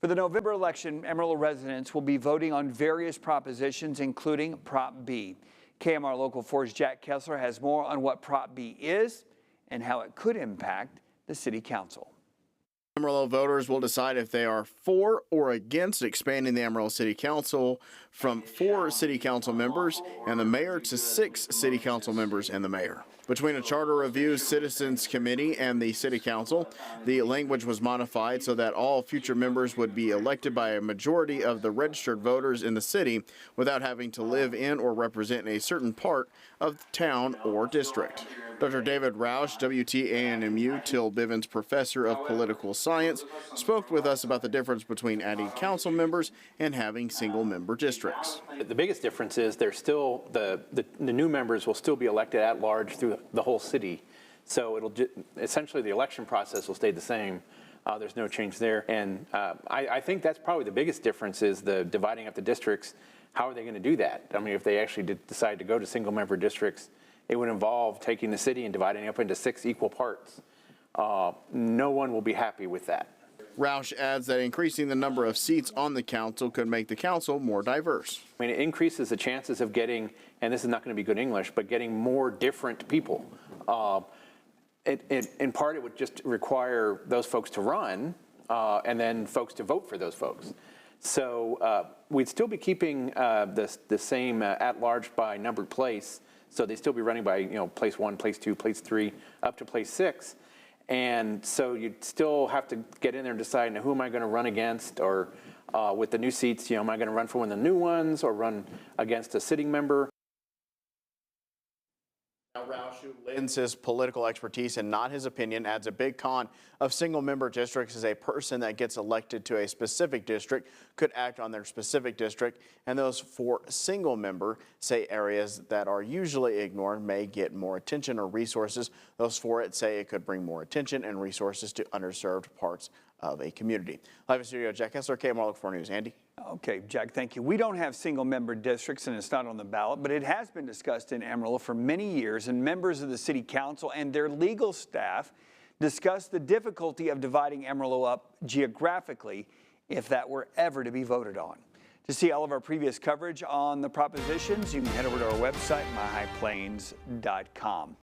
For the November election, Amarillo residents will be voting on various propositions, including Prop B. KMR Local 4's Jack Kessler has more on what Prop B is and how it could impact the City Council. Amarillo voters will decide if they are for or against expanding the Amarillo City Council from 4 city council members and the mayor to 6 city council members and the mayor. Between a charter review, citizens committee, and the city council, the language was modified so that all future members would be elected by a majority of the registered voters in the city without having to live in or represent a certain part of the town or district. Dr. David Roush, WTANMU Till Bivens Professor of Political Science, spoke with us about the difference between adding council members and having single-member districts. The biggest difference is there's still the new members will still be elected at large through the whole city. So it'll essentially the election process will stay the same. There's no change there. And I think that's probably the biggest difference is the dividing up the districts. How are they going to do that? I mean, if they actually decide to go to single-member districts, it would involve taking the city and dividing it up into 6 equal parts. No one will be happy with that. Roush adds that increasing the number of seats on the council could make the council more diverse. I mean, it increases the chances of getting, and this is not going to be good English, but getting more different people. In part, it would just require those folks to run and then folks to vote for those folks. So we'd still be keeping the same at-large by numbered place. So they'd still be running by, place 1, place 2, place 3, up to place 6. And so you'd still have to get in there and decide, now, who am I going to run against? Or with the new seats, am I going to run for one of the new ones or run against a sitting member? Now, Roush, who lends his political expertise and not his opinion, adds a big con of single-member districts is a person that gets elected to a specific district could act on their specific district, and those 4 single-member, say areas that are usually ignored, may get more attention or resources. Those for it say it could bring more attention and resources to underserved parts of a community. Live in studio, Jack Kessler, KMR Local 4 News. Andy? Okay, Jack, thank you. We don't have single-member districts, and it's not on the ballot, but it has been discussed in Amarillo for many years, and members of the City Council and their legal staff discussed the difficulty of dividing Amarillo up geographically if that were ever to be voted on. To see all of our previous coverage on the propositions, you can head over to our website, myhighplains.com.